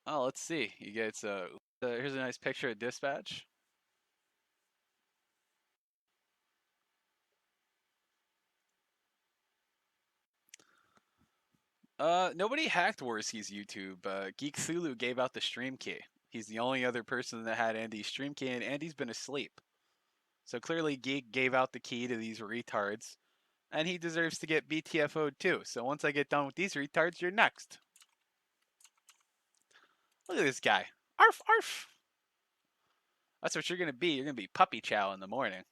Oh, let's see. You get here's a nice picture of Dispatch. Nobody hacked Worski's YouTube. Geek Sulu gave out the stream key. He's the only other person that had Andy's stream key, and Andy's been asleep. So clearly, Geek gave out the key to these retards, and he deserves to get BTFO'd too. So once I get done with these retards, you're next. Look at this guy. Arf, arf. That's what you're gonna be. You're gonna be puppy chow in the morning.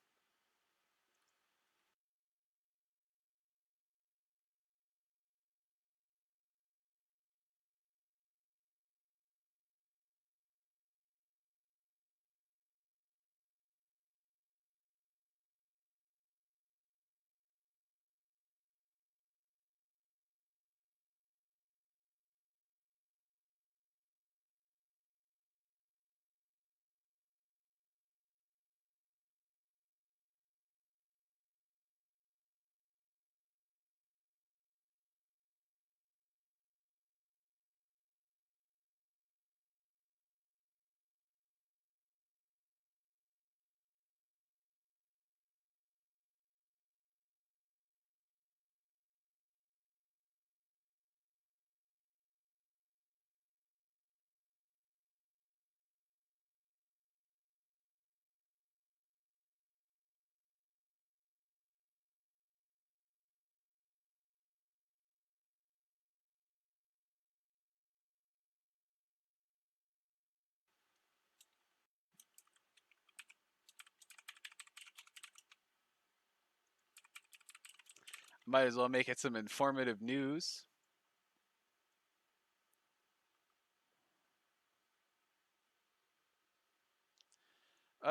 Might as well make it some informative news.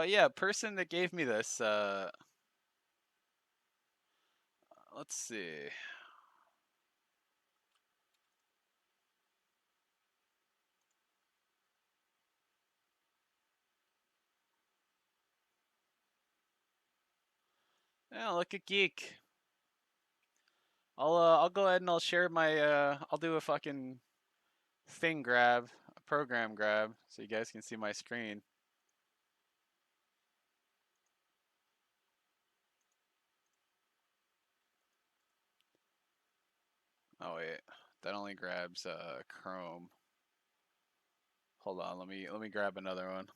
Yeah, person that gave me this. Let's see. Yeah, look at Geek. I'll go ahead and I'll share my I'll do a fucking thing grab, a program grab, so you guys can see my screen. Oh wait, that only grabs Chrome. Hold on, let me grab another one.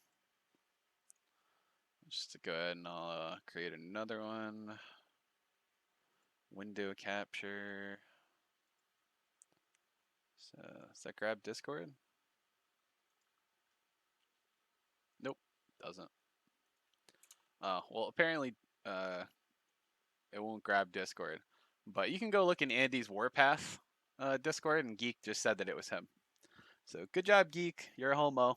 Just to go ahead and I'll create another one. Window capture. So does that grab Discord? Nope, doesn't. Well, apparently it won't grab Discord. But you can go look in Andy's Warpath Discord, and Geek just said that it was him. So good job, Geek. You're a homo.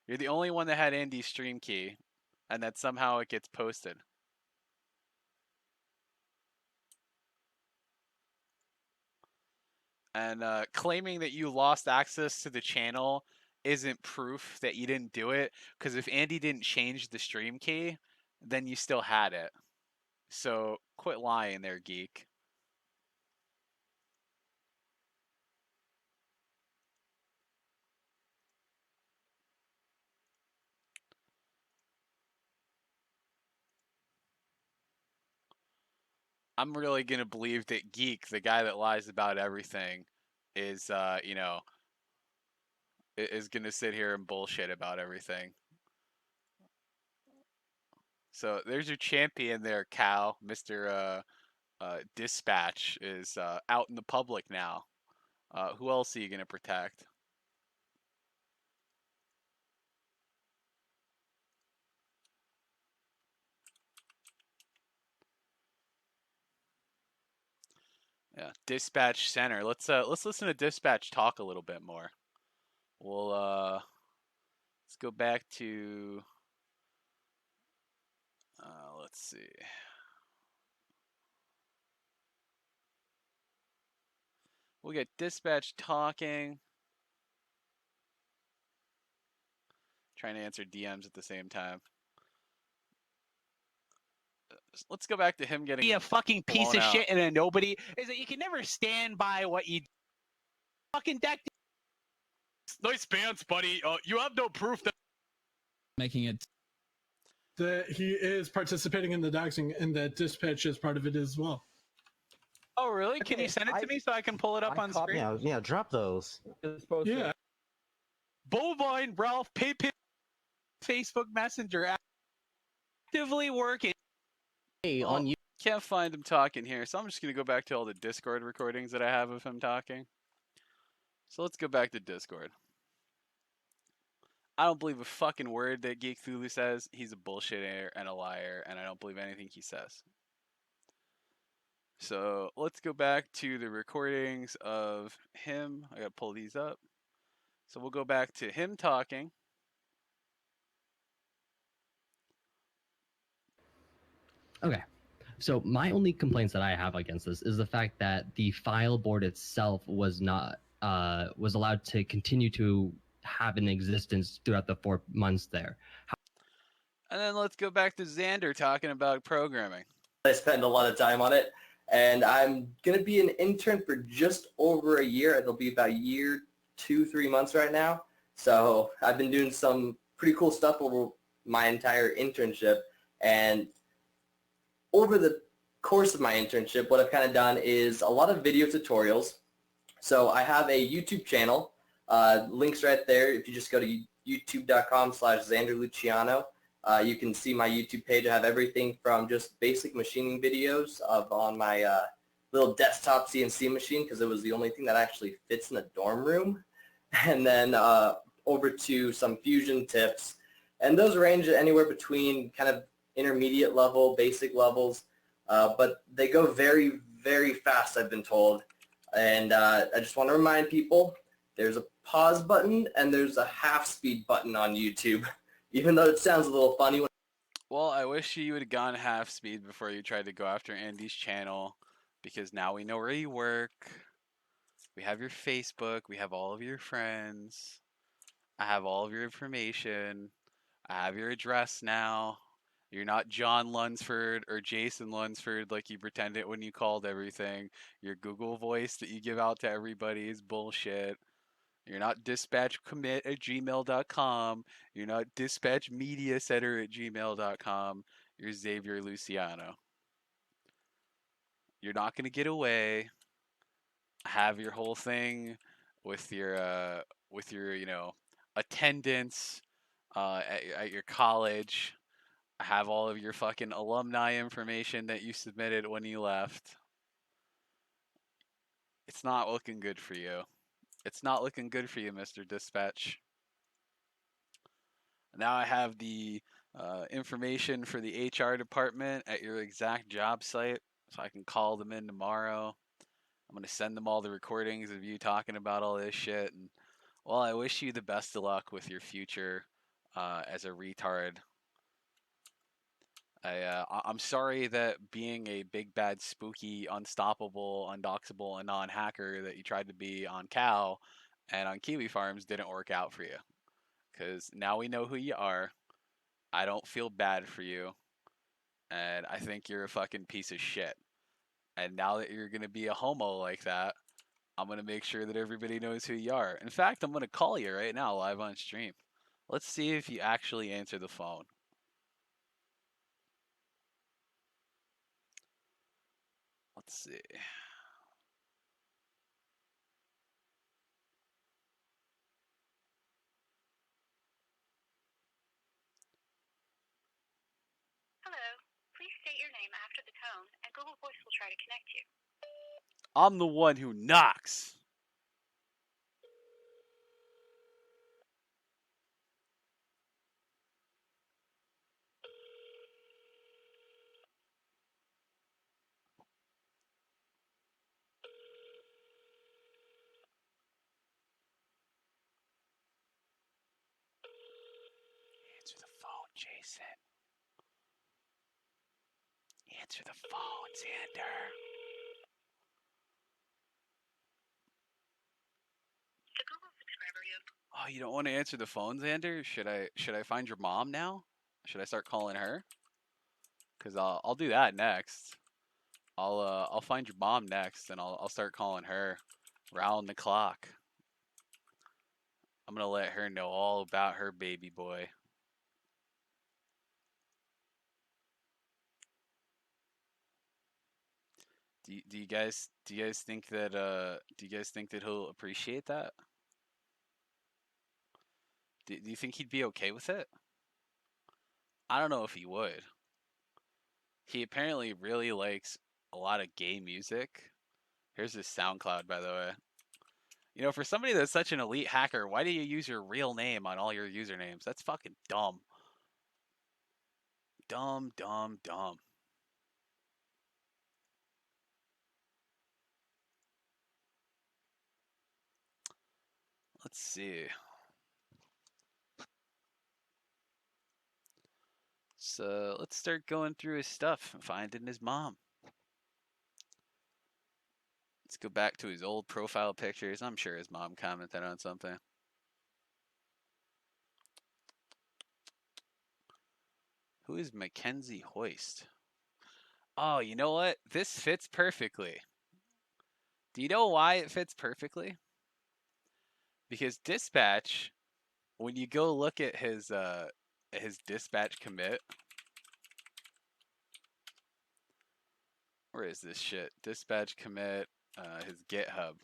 You're the only one that had Andy's stream key, and that somehow it gets posted. And claiming that you lost access to the channel isn't proof that you didn't do it, because if Andy didn't change the stream key, then you still had it. So quit lying there, Geek. I'm really gonna believe that Geek, the guy that lies about everything, is is gonna sit here and bullshit about everything. So there's your champion there, Cal. Mr. Dispatch is out in the public now. Who else are you gonna protect? Yeah, Dispatch Center. Let's listen to Dispatch talk a little bit more. We'll let's go back to let's see. We'll get Dispatch talking. Trying to answer DMs at the same time. Let's go back to him getting be a fucking piece of out. shit and a nobody is that you can never stand by what you fucking deck. Nice pants, buddy. You have no proof that making it that he is participating in the doxing, and that dispatch is part of it as well. Oh, really? Can Okay, you send it to me so I can pull it up on screen? Yeah, drop those. Yeah. Bovine Ralph PayPal Facebook Messenger actively working. Hey, on you. Can't find him talking here, so I'm just gonna go back to all the Discord recordings that I have of him talking. So let's go back to Discord. I don't believe a fucking word that Geek Thulu says. He's a bullshitter and a liar, and I don't believe anything he says. So let's go back to the recordings of him. I gotta pull these up. So we'll go back to him talking. Okay. So my only complaints that I have against this is the fact that the file board itself was not was allowed to continue to have an existence throughout the 4 months there. And then let's go back to Xander talking about programming. I spend a lot of time on it, and I'm going to be an intern for just over a year. It'll be about a year, 2-3 months right now. So I've been doing some pretty cool stuff over my entire internship, and over the course of my internship, what I've kind of done is a lot of video tutorials. So I have a YouTube channel, links right there. If you just go to youtube.com/XanderLuciano, you can see my YouTube page. I have everything from just basic machining videos on my little desktop CNC machine, because it was the only thing that actually fits in a dorm room, and then over to some fusion tips. And those range anywhere between kind of intermediate level, basic levels, but they go very, very fast, I've been told. And I just want to remind people, there's a pause button and there's a half speed button on YouTube, even though it sounds a little funny. Well, I wish you would have gone half speed before you tried to go after Andy's channel, because now we know where you work. We have your Facebook. We have all of your friends. I have all of your information. I have your address now. You're not John Lunsford or Jason Lunsford like you pretended when you called everything. Your Google voice that you give out to everybody is bullshit. You're not dispatchcommit@gmail.com. You're not dispatchmediacenter@gmail.com. You're Xavier Luciano. You're not going to get away. Have your whole thing with your attendance at your college. Have all of your fucking alumni information that you submitted when you left. It's not looking good for you. It's not looking good for you, Mr. Dispatch. Now I have the information for the HR department at your exact job site, so I can call them in tomorrow. I'm going to send them all the recordings of you talking about all this shit. And, well, I wish you the best of luck with your future as a retard. I'm sorry that being a big, bad, spooky, unstoppable, undoxable, and non-hacker that you tried to be on Cal and on Kiwi Farms didn't work out for you. Because now we know who you are. I don't feel bad for you. And I think you're a fucking piece of shit. And now that you're going to be a homo like that, I'm going to make sure that everybody knows who you are. In fact, I'm going to call you right now live on stream. Let's see if you actually answer the phone. Let's see. Hello. Please state your name after the tone, and Google Voice will try to connect you. I'm the one who knocks. Answer the phone, Jason. Answer the phone, Xander. The Google subscriber you have. Oh, you don't want to answer the phone, Xander? Should I find your mom now? Should I start calling her? Cause I'll do that next. I'll find your mom next, and I'll start calling her round the clock. I'm gonna let her know all about her baby boy. Do you guys think that he'll appreciate that? Do you think he'd be okay with it? I don't know if he would. He apparently really likes a lot of gay music. Here's his SoundCloud, by the way. You know, for somebody that's such an elite hacker, why do you use your real name on all your usernames? That's fucking dumb. Dumb, dumb, dumb. Let's see. So let's start going through his stuff and finding his mom. Let's go back to his old profile pictures. I'm sure his mom commented on something. Who is Mackenzie Hoist? Oh, you know what? This fits perfectly. Do you know why it fits perfectly? Because Dispatch, when you go look at his Dispatch commit, where is this shit? Dispatch commit, his GitHub.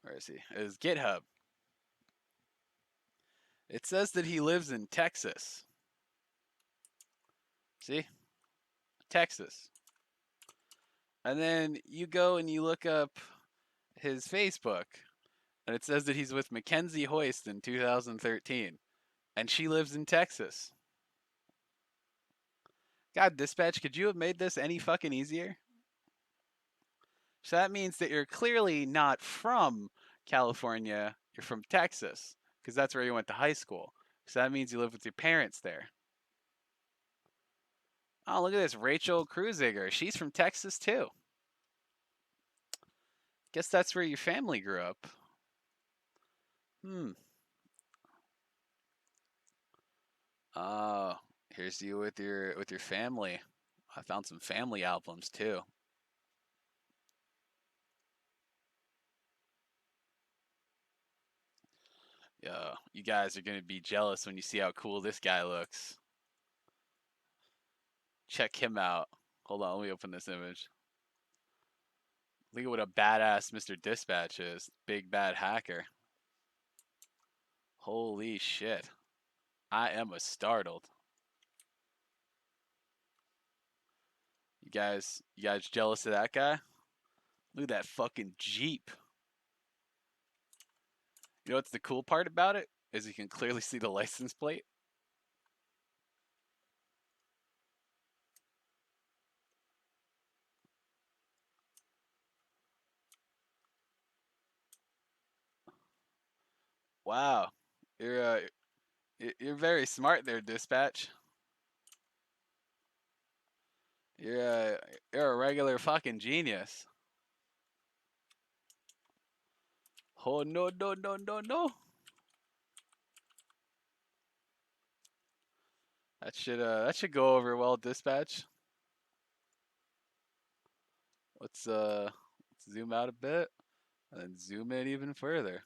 Where is he? His GitHub. It says that he lives in Texas. See? Texas. And then you go and you look up his Facebook, and it says that he's with Mackenzie Hoist in 2013, and she lives in Texas. God, Dispatch, could you have made this any fucking easier? So that means that you're clearly not from California, you're from Texas, because that's where you went to high school. So that means you live with your parents there. Oh, look at this, Rachel Kruziger. She's from Texas too. Guess that's where your family grew up. Oh, here's you with your family. I found some family albums too. Yo, you guys are gonna be jealous when you see how cool this guy looks. Check him out. Hold on, let me open this image. Look at what a badass Mr. Dispatch is. Big bad hacker. Holy shit. I am a startled. You guys jealous of that guy? Look at that fucking Jeep. You know what's the cool part about it? Is you can clearly see the license plate. Wow. You're very smart there, Dispatch. You're a regular fucking genius. Oh no no no no no. That should go over well, Dispatch. Let's zoom out a bit and then zoom in even further.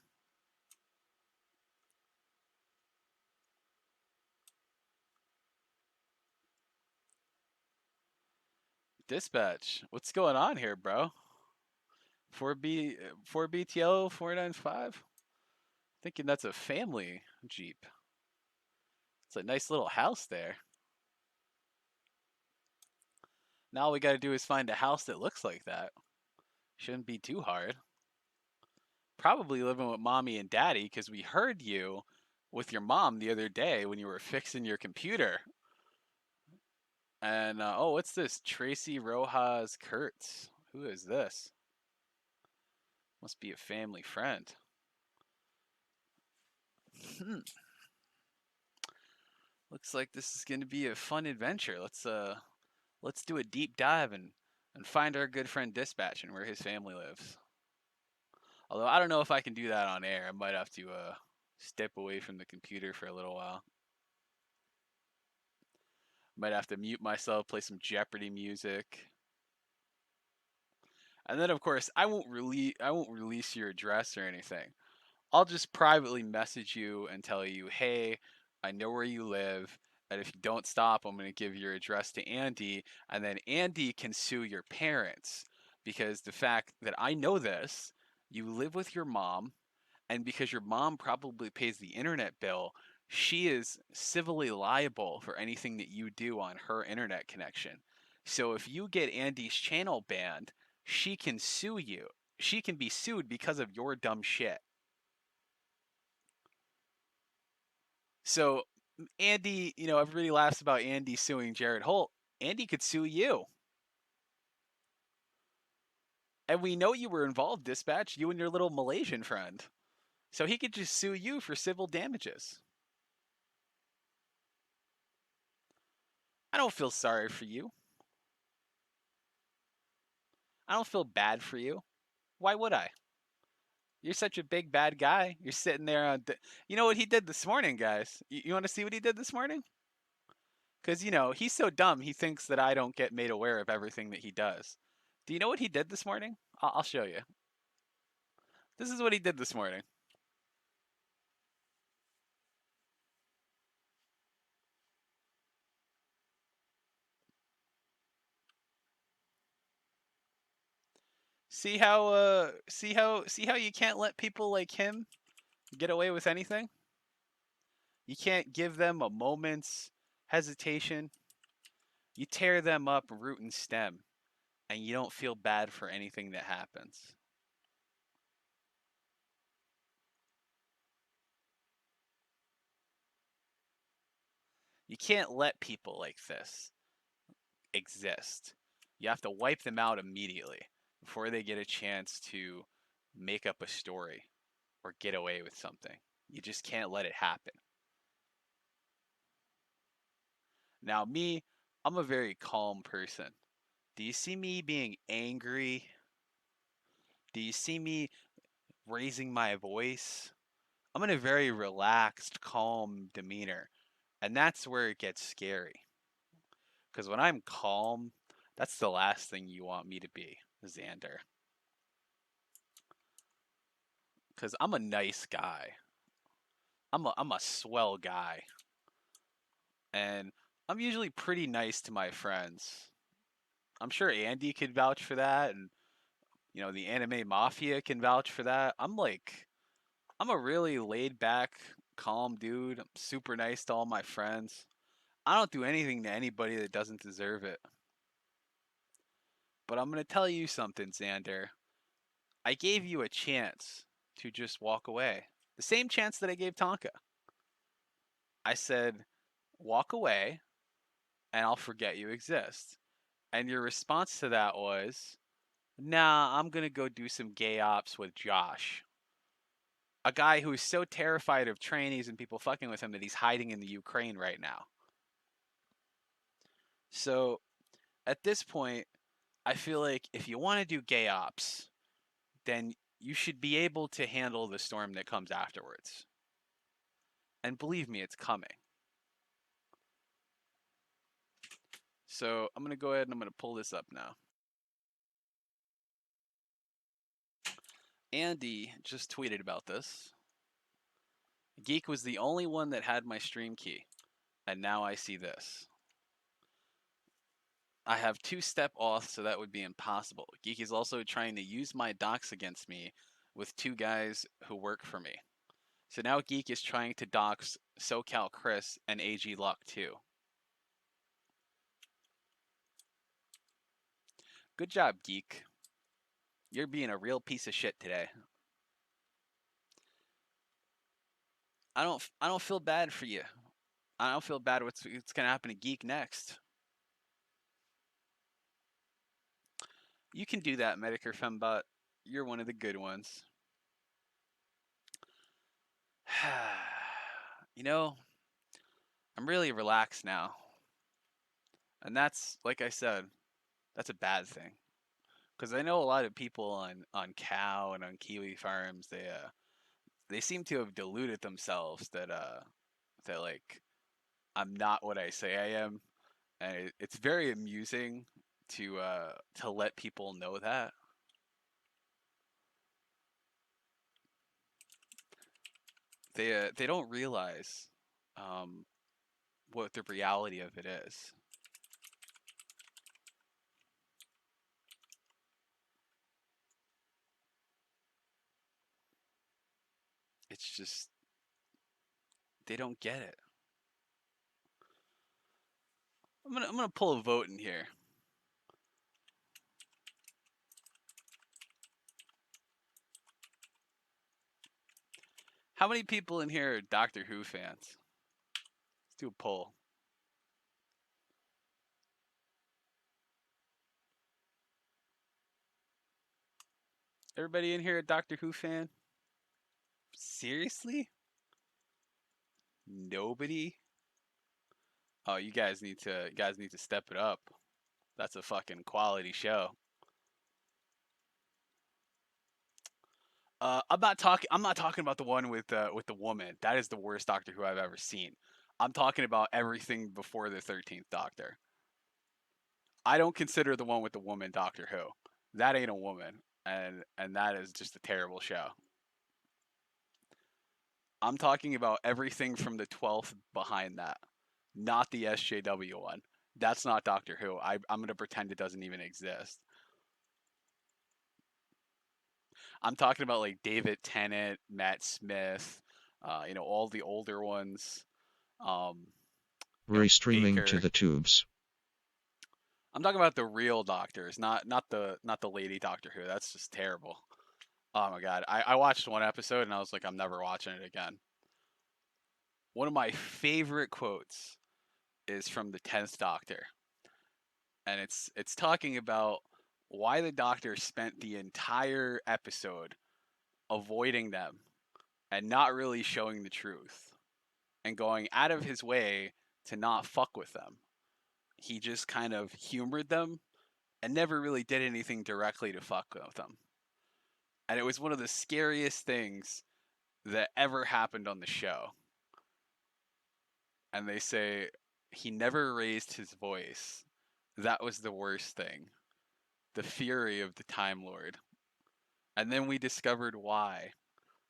Dispatch, what's going on here, bro? 4BTL 495? Thinking that's a family Jeep. It's a nice little house there. Now all we gotta do is find a house that looks like that. Shouldn't be too hard. Probably living with mommy and daddy, because we heard you with your mom the other day when you were fixing your computer. And oh, what's this? Tracy Rojas Kurtz. Who is this? Must be a family friend. Looks like this is going to be a fun adventure. Let's do a deep dive and find our good friend Dispatch and where his family lives. Although I don't know if I can do that on air. I might have to step away from the computer for a little while. Might have to mute myself, play some Jeopardy music. And then of course I won't release your address or anything. I'll just privately message you and tell you, hey, I know where you live, and if you don't stop, I'm going to give your address to Andy, and then Andy can sue your parents because the fact that I know this, you live with your mom, and because your mom probably pays the internet bill, she is civilly liable for anything that you do on her internet connection. So if you get Andy's channel banned, she can sue you. She can be sued because of your dumb shit. So Andy, everybody laughs about Andy suing Jared Holt. Andy could sue you. And we know you were involved, Dispatch, you and your little Malaysian friend. So he could just sue you for civil damages. I don't feel sorry for you. I don't feel bad for you. Why would I? You're such a big bad guy. You're sitting there on. You know what he did this morning, guys? You want to see what he did this morning? Because, he's so dumb, he thinks that I don't get made aware of everything that he does. Do you know what he did this morning? I'll show you. This is what he did this morning. See how you can't let people like him get away with anything? You can't give them a moment's hesitation. You tear them up root and stem, and you don't feel bad for anything that happens. You can't let people like this exist. You have to wipe them out immediately before they get a chance to make up a story or get away with something. You just can't let it happen. Now, me, I'm a very calm person. Do you see me being angry? Do you see me raising my voice? I'm in a very relaxed, calm demeanor. And that's where it gets scary. Because when I'm calm, that's the last thing you want me to be, Xander. Because I'm a nice guy. I'm a swell guy. And I'm usually pretty nice to my friends. I'm sure Andy could vouch for that, and the anime mafia can vouch for that. I'm a really laid back, calm dude. I'm super nice to all my friends. I don't do anything to anybody that doesn't deserve it. But I'm gonna tell you something, Xander. I gave you a chance to just walk away. The same chance that I gave Tonka. I said, walk away and I'll forget you exist. And your response to that was, nah, I'm gonna go do some gay ops with Josh. A guy who is so terrified of trainees and people fucking with him that he's hiding in the Ukraine right now. So at this point, I feel like if you want to do gay ops, then you should be able to handle the storm that comes afterwards. And believe me, it's coming. So I'm going to go ahead and I'm going to pull this up now. Andy just tweeted about this. Geek was the only one that had my stream key. And now I see this. I have 2-step auth, so that would be impossible. Geek is also trying to use my docs against me with 2 guys who work for me. So now Geek is trying to dox SoCal Chris and AG Luck too. Good job, Geek. You're being a real piece of shit today. I don't feel bad for you. I don't feel bad what's gonna happen to Geek next. You can do that, Medicare Fembot. You're one of the good ones. I'm really relaxed now. And that's, like I said, that's a bad thing. Because I know a lot of people on Cow and on Kiwi farms, they seem to have deluded themselves that like I'm not what I say I am, and it's very amusing to let people know that. they don't realize um, what the reality of it is. It's just they don't get it. I'm gonna pull a vote in here. How many people in here are Doctor Who fans? Let's do a poll. Everybody in here a Doctor Who fan? Seriously? Nobody? Oh, you guys need to step it up. That's a fucking quality show. I'm not talking about the one with the woman. That is the worst Doctor Who I've ever seen. I'm talking about everything before the 13th Doctor. I don't consider the one with the woman Doctor Who. That ain't a woman, and that is just a terrible show. I'm talking about everything from the 12th behind that, not the SJW one. That's not Doctor Who. I'm going to pretend it doesn't even exist. I'm talking about like David Tennant, Matt Smith, all the older ones. Restreaming to Baker. the tubes. I'm talking about the real doctors, not the lady Doctor Who. That's just terrible. Oh my god. I watched one episode and I was like, I'm never watching it again. One of my favorite quotes is from the 10th Doctor. And it's talking about why the Doctor spent the entire episode avoiding them and not really showing the truth and going out of his way to not fuck with them. He just kind of humored them and never really did anything directly to fuck with them. And it was one of the scariest things that ever happened on the show. And they say he never raised his voice. That was the worst thing. The fury of the Time Lord. And then we discovered why.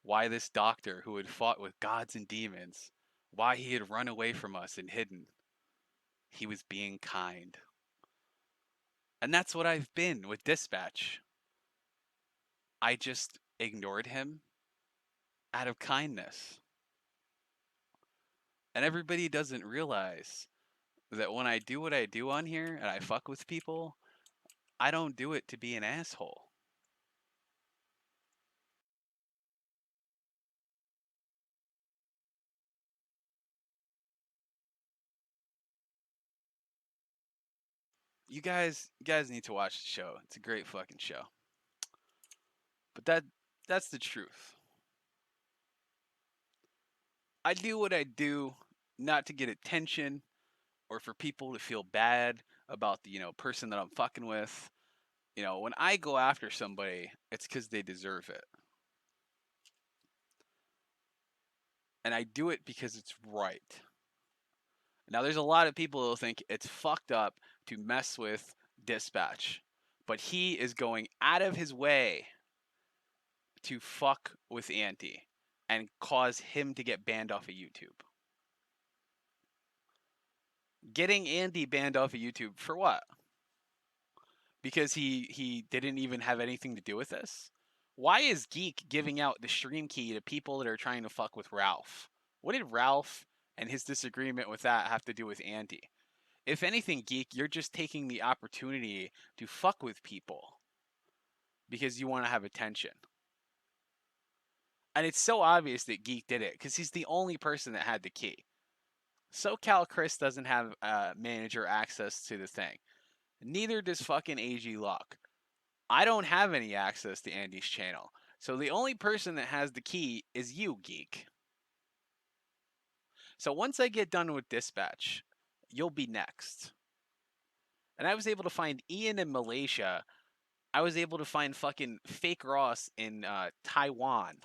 Why this doctor who had fought with gods and demons, why he had run away from us and hidden. He was being kind. And that's what I've been with Dispatch. I just ignored him out of kindness. And everybody doesn't realize that when I do what I do on here and I fuck with people, I don't do it to be an asshole. You guys need to watch the show. It's a great fucking show. But that's the truth. I do what I do not to get attention or for people to feel bad about the, person that I'm fucking with. When I go after somebody, it's cuz they deserve it. And I do it because it's right. Now there's a lot of people who think it's fucked up to mess with Dispatch, but he is going out of his way to fuck with Andy and cause him to get banned off of YouTube. Getting Andy banned off of YouTube for what? Because he didn't even have anything to do with this? Why is Geek giving out the stream key to people that are trying to fuck with Ralph? What did Ralph and his disagreement with that have to do with Andy? If anything, Geek, you're just taking the opportunity to fuck with people because you want to have attention. And it's so obvious that Geek did it because he's the only person that had the key. SoCal Chris doesn't have manager access to the thing. Neither does fucking AG Luck. I don't have any access to Andy's channel. So the only person that has the key is you, Geek. So once I get done with Dispatch, you'll be next. And I was able to find Ian in Malaysia. I was able to find fucking Fake Ross in Taiwan.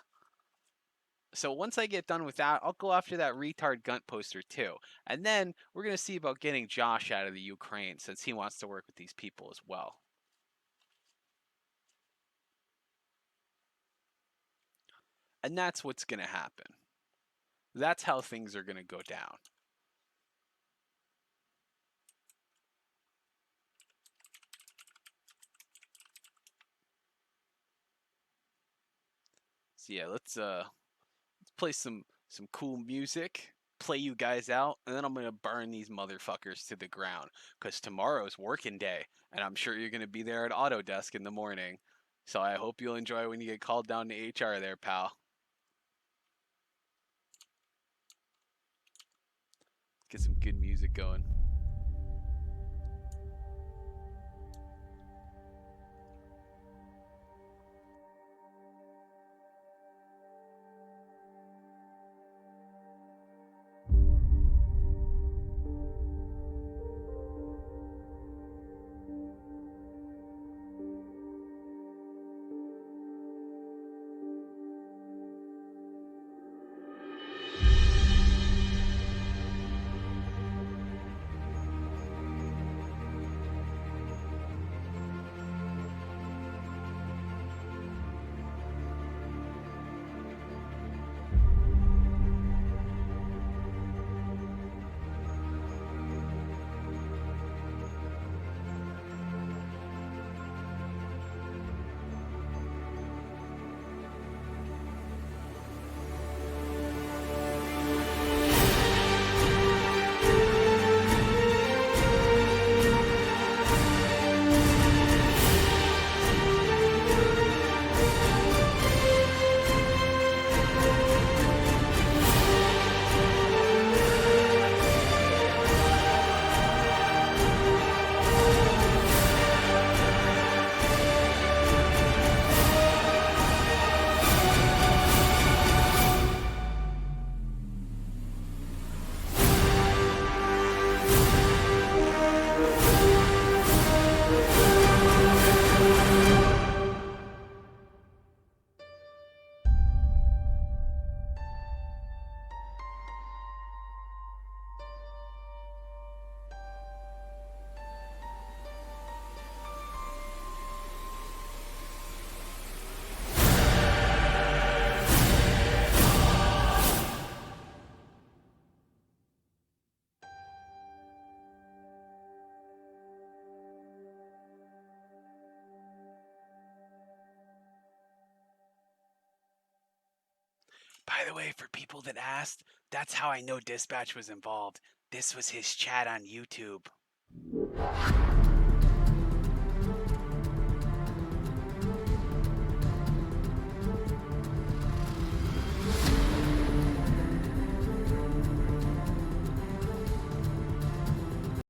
So once I get done with that, I'll go after that retard Gunt poster too. And then we're going to see about getting Josh out of the Ukraine since he wants to work with these people as well. And that's what's going to happen. That's how things are going to go down. So yeah, let's play some cool music, play you guys out, and then I'm gonna burn these motherfuckers to the ground. Cause tomorrow's working day, and I'm sure you're gonna be there at Autodesk in the morning. So I hope you'll enjoy when you get called down to HR there, pal. Get some good music going. By the way, for people that asked, that's how I know Dispatch was involved. This was his chat on YouTube.